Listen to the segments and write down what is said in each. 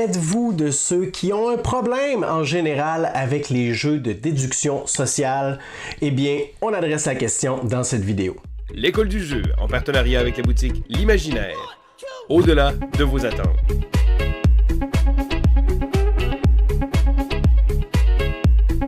Êtes-vous de ceux qui ont un problème en général avec les jeux de déduction sociale? Eh bien, on adresse la question dans cette vidéo. L'école du jeu, en partenariat avec la boutique L'Imaginaire. Au-delà de vos attentes.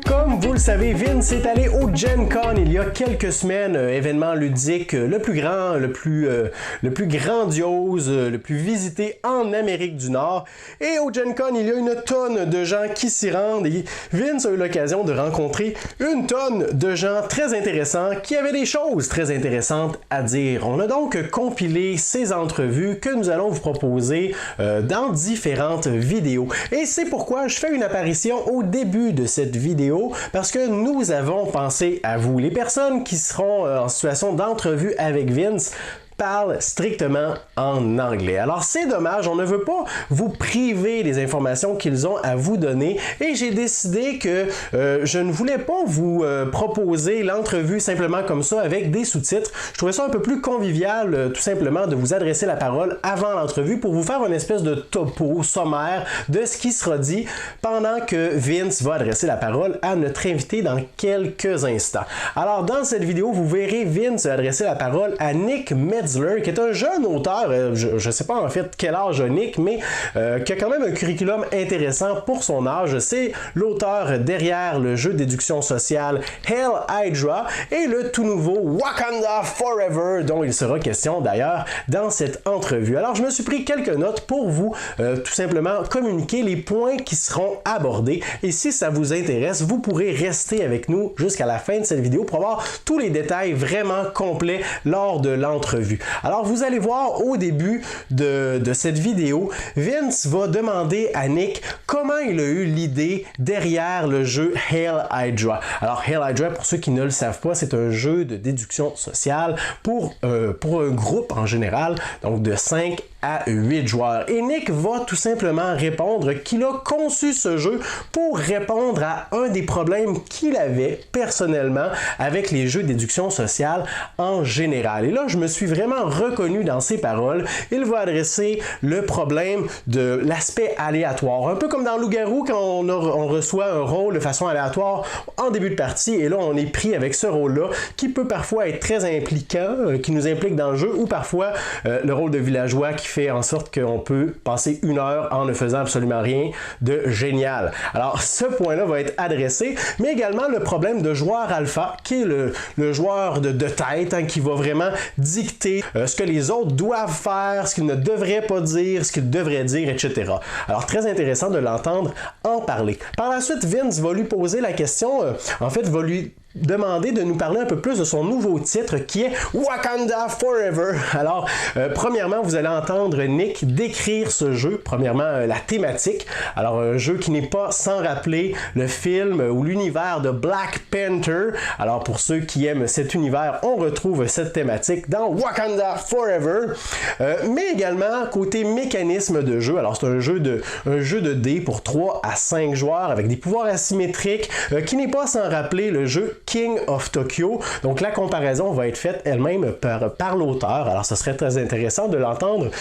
Comme vous le savez, Vince est allé au Gen Con il y a quelques semaines, événement ludique le plus grand, le plus grandiose, le plus visité en Amérique du Nord. Et au Gen Con, il y a une tonne de gens qui s'y rendent et Vince a eu l'occasion de rencontrer une tonne de gens très intéressants qui avaient des choses très intéressantes à dire. On a donc compilé ces entrevues que nous allons vous proposer dans différentes vidéos. Et c'est pourquoi je fais une apparition au début de cette vidéo parce que nous avons pensé à vous. Les personnes qui seront en situation d'entrevue avec Vince parle strictement en anglais. Alors c'est dommage, on ne veut pas vous priver des informations qu'ils ont à vous donner et j'ai décidé que je ne voulais pas vous proposer l'entrevue simplement comme ça avec des sous-titres. Je trouvais ça un peu plus convivial tout simplement de vous adresser la parole avant l'entrevue pour vous faire une espèce de topo sommaire de ce qui sera dit pendant que Vince va adresser la parole à notre invité dans quelques instants. Alors dans cette vidéo, vous verrez Vince adresser la parole à Nick Metzler, qui est un jeune auteur, je ne sais pas en fait quel âge a Nick, mais qui a quand même un curriculum intéressant pour son âge. C'est l'auteur derrière le jeu de déduction sociale Hail Hydra et le tout nouveau Wakanda Forever, dont il sera question d'ailleurs dans cette entrevue. Alors je me suis pris quelques notes pour vous tout simplement communiquer les points qui seront abordés et si ça vous intéresse, vous pourrez rester avec nous jusqu'à la fin de cette vidéo pour avoir tous les détails vraiment complets lors de l'entrevue. Alors vous allez voir au début de cette vidéo, Vince va demander à Nick comment il a eu l'idée derrière le jeu Hail Hydra. Alors Hail Hydra, pour ceux qui ne le savent pas, c'est un jeu de déduction sociale pour un groupe en général, donc de 5 à 8 joueurs. Et Nick va tout simplement répondre qu'il a conçu ce jeu pour répondre à un des problèmes qu'il avait personnellement avec les jeux de déduction sociale en général. Et là, je me suis vraiment reconnu dans ses paroles. Il va adresser le problème de l'aspect aléatoire. Un peu comme dans Loup-Garou, quand on reçoit un rôle de façon aléatoire en début de partie, et là, on est pris avec ce rôle-là, qui peut parfois être très impliquant, qui nous implique dans le jeu, ou parfois le rôle de villageois qui fait en sorte qu'on peut passer une heure en ne faisant absolument rien de génial. Alors, ce point-là va être adressé, mais également le problème de joueur alpha, qui est le joueur de tête, hein, qui va vraiment dicter ce que les autres doivent faire, ce qu'ils ne devraient pas dire, ce qu'ils devraient dire, etc. Alors, très intéressant de l'entendre en parler. Par la suite, Vince va lui poser la question, en fait, va lui demander de nous parler un peu plus de son nouveau titre qui est Wakanda Forever. Alors, premièrement, vous allez entendre Nick décrire ce jeu. Premièrement, la thématique. Alors, un jeu qui n'est pas sans rappeler le film ou l'univers de Black Panther. Alors, pour ceux qui aiment cet univers, on retrouve cette thématique dans Wakanda Forever. Mais également, côté mécanisme de jeu. Alors, c'est un jeu de dés pour 3 à 5 joueurs avec des pouvoirs asymétriques qui n'est pas sans rappeler le jeu King of Tokyo. Donc la comparaison va être faite elle-même par l'auteur. Alors ce serait très intéressant de l'entendre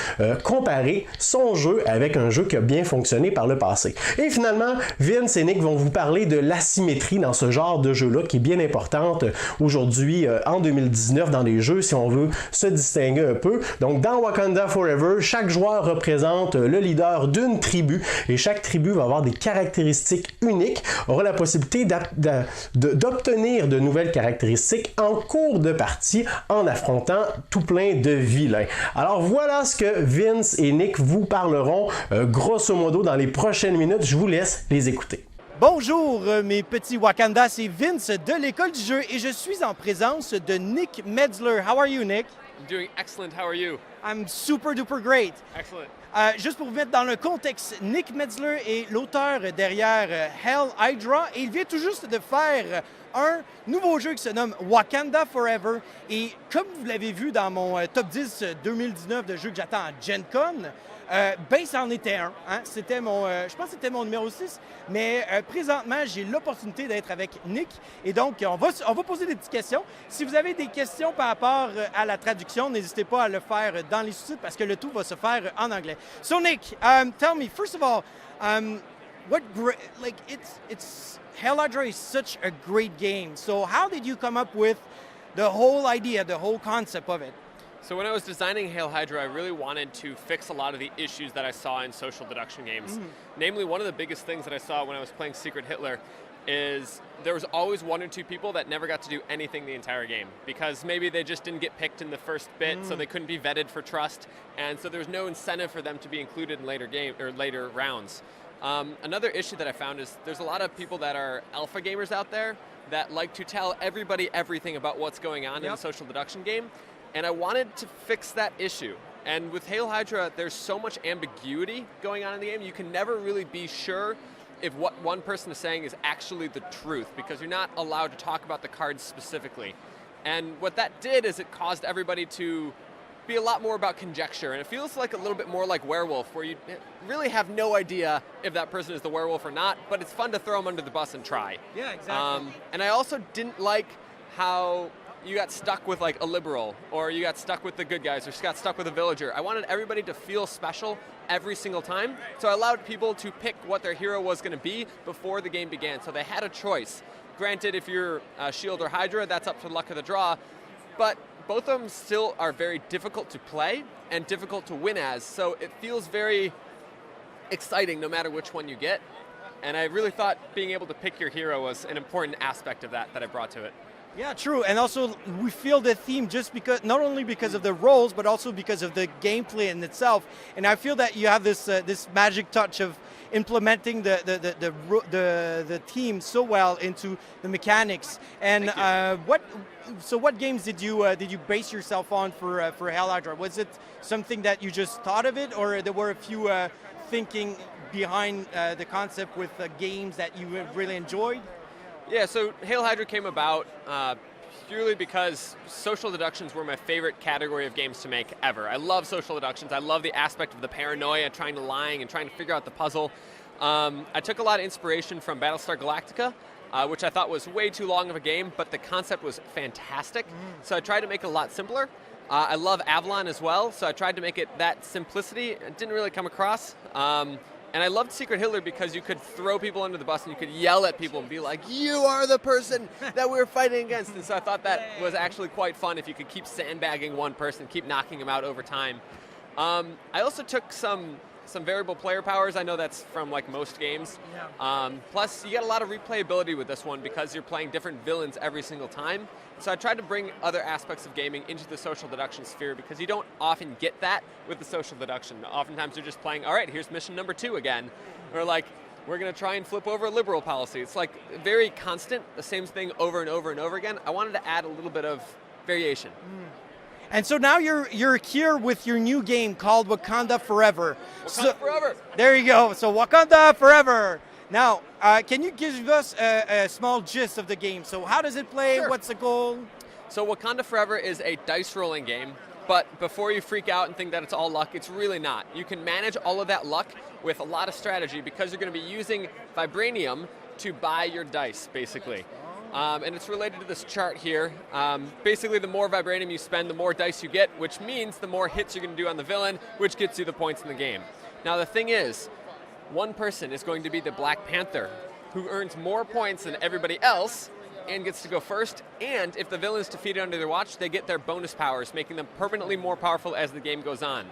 comparer son jeu avec un jeu qui a bien fonctionné par le passé. Et finalement, Vince et Nick vont vous parler de l'asymétrie dans ce genre de jeu-là qui est bien importante aujourd'hui en 2019 dans les jeux si on veut se distinguer un peu. Donc dans Wakanda Forever, chaque joueur représente le leader d'une tribu et chaque tribu va avoir des caractéristiques uniques, aura la possibilité d'obtenir de nouvelles caractéristiques en cours de partie en affrontant tout plein de vilains. Alors voilà ce que Vince et Nick vous parleront grosso modo dans les prochaines minutes. Je vous laisse les écouter. Bonjour mes petits Wakanda, c'est Vince de l'école du jeu et je suis en présence de Nick Metzler. How are you, Nick? I'm doing excellent. How are you? I'm super duper great. Excellent. Juste pour vous mettre dans le contexte, Nick Metzler est l'auteur derrière Hail Hydra et il vient tout juste de faire un nouveau jeu qui se nomme Wakanda Forever. Et comme vous l'avez vu dans mon top 10 2019 de jeux que j'attends à Gen Con, Base en était un. Hein? C'était je pense que c'était mon numéro 6. Mais présentement, j'ai l'opportunité d'être avec Nick. Et donc, on va poser des petites questions. Si vous avez des questions par rapport à la traduction, n'hésitez pas à le faire dans les sous-titres parce que le tout va se faire en anglais. So, Nick, tell me, first of all, it's Hell Hydra is such a great game. So, how did you come up with the whole idea, the whole concept of it? So when I was designing Hail Hydra, I really wanted to fix a lot of the issues that I saw in social deduction games. Namely, one of the biggest things that I saw when I was playing Secret Hitler is there was always one or two people that never got to do anything the entire game because maybe they just didn't get picked in the first bit, so they couldn't be vetted for trust, and so there was no incentive for them to be included in later rounds. Another issue that I found is there's a lot of people that are alpha gamers out there that like to tell everybody everything about what's going on in a social deduction game. And I wanted to fix that issue. And with Hail Hydra, there's so much ambiguity going on in the game. You can never really be sure if what one person is saying is actually the truth because you're not allowed to talk about the cards specifically. And what that did is it caused everybody to be a lot more about conjecture. And it feels like a little bit more like Werewolf, where you really have no idea if that person is the werewolf or not, but it's fun to throw them under the bus and try. Yeah, exactly. And I also didn't like how you got stuck with like a liberal, or you got stuck with the good guys, or got stuck with a villager. I wanted everybody to feel special every single time, so I allowed people to pick what their hero was going to be before the game began, so they had a choice. Granted, if you're Shield or Hydra, that's up to luck of the draw, but both of them still are very difficult to play and difficult to win as, so it feels very exciting no matter which one you get, and I really thought being able to pick your hero was an important aspect of that I brought to it. Yeah, true. And also, we feel the theme just because, not only because of the roles, but also because of the gameplay in itself. And I feel that you have this this magic touch of implementing the theme so well into the mechanics. And what games did you base yourself on for Hell Hydra? Was it something that you just thought of it, or there were a few thinking behind the concept with games that you really enjoyed? Yeah, so Hail Hydra came about purely because social deductions were my favorite category of games to make ever. I love social deductions. I love the aspect of the paranoia, trying to lying and trying to figure out the puzzle. I took a lot of inspiration from Battlestar Galactica, which I thought was way too long of a game, but the concept was fantastic. So I tried to make it a lot simpler. I love Avalon as well, so I tried to make it that simplicity. It didn't really come across. And I loved Secret Hitler because you could throw people under the bus and you could yell at people and be like, you are the person that we're fighting against. And so I thought that was actually quite fun if you could keep sandbagging one person, keep knocking them out over time. I also took some variable player powers. I know that's from like most games. Plus, you get a lot of replayability with this one because you're playing different villains every single time. So I tried to bring other aspects of gaming into the social deduction sphere because you don't often get that with the social deduction. Oftentimes you're just playing, all right, here's mission number 2 again. Or like, we're going to try and flip over a liberal policy. It's like very constant, the same thing over and over and over again. I wanted to add a little bit of variation. And so now you're here with your new game called Wakanda Forever. Forever! There you go. So Wakanda Forever. Now, can you give us a small gist of the game? So how does it play? Sure. What's the goal? So Wakanda Forever is a dice rolling game, but before you freak out and think that it's all luck, it's really not. You can manage all of that luck with a lot of strategy because you're going to be using Vibranium to buy your dice, basically. And it's related to this chart here. Basically, the more Vibranium you spend, the more dice you get, which means the more hits you're going to do on the villain, which gets you the points in the game. Now, the thing is, one person is going to be the Black Panther, who earns more points than everybody else and gets to go first. And if the villain is defeated under their watch, they get their bonus powers, making them permanently more powerful as the game goes on.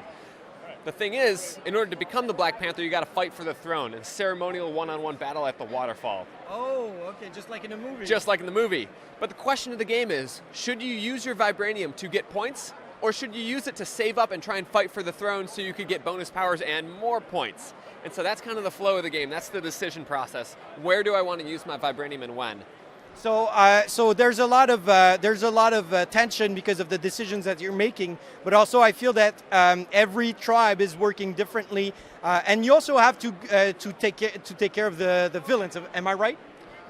The thing is, in order to become the Black Panther, you got to fight for the throne in a ceremonial one-on-one battle at the waterfall. Oh, okay, just like in the movie. Just like in the movie. But the question of the game is, should you use your Vibranium to get points, or should you use it to save up and try and fight for the throne so you could get bonus powers and more points? And so that's kind of the flow of the game. That's the decision process. Where do I want to use my Vibranium and when? So there's a lot of tension because of the decisions that you're making, but also I feel that every tribe is working differently, and you also have to take care of the villains. Am I right?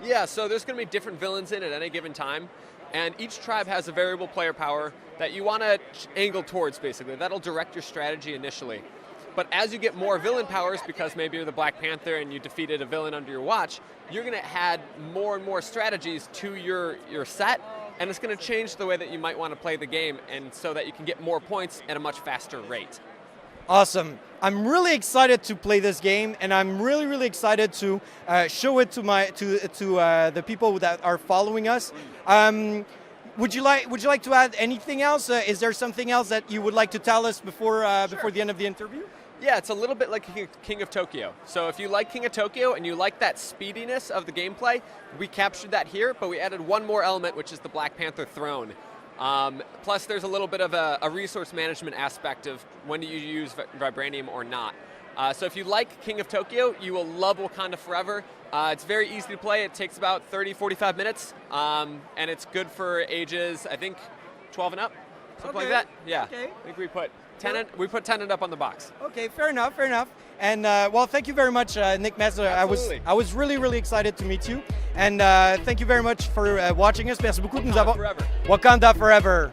Yeah. So there's going to be different villains in at any given time, and each tribe has a variable player power that you want to angle towards. Basically, that'll direct your strategy initially. But as you get more villain powers, because maybe you're the Black Panther and you defeated a villain under your watch, you're going to add more and more strategies to your set, and it's going to change the way that you might want to play the game, and so that you can get more points at a much faster rate. Awesome. I'm really excited to play this game, and I'm really, really excited to show it to the people that are following us. Would you like to add anything else? Is there something else that you would like to tell us before the end of the interview? Yeah, it's a little bit like King of Tokyo. So if you like King of Tokyo and you like that speediness of the gameplay, we captured that here, but we added one more element, which is the Black Panther throne. Plus, there's a little bit of a resource management aspect of when do you use Vibranium or not. So if you like King of Tokyo, you will love Wakanda Forever. It's very easy to play. It takes about 30-45 minutes, and it's good for ages, I think, 12 and up, something like that. Yeah, okay. I think we put 10 and up on the box. Okay, fair enough. And well, thank you very much, Nick Messer. Absolutely. I was really, really excited to meet you. And thank you very much for watching us. Merci beaucoup de nous avoir... Forever. Wakanda Forever.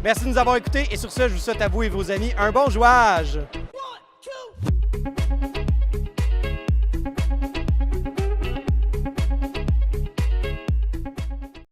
Merci de nous avoir écoutés. Et sur ce, je vous souhaite à vous et vos amis un bon jouage. 1, 2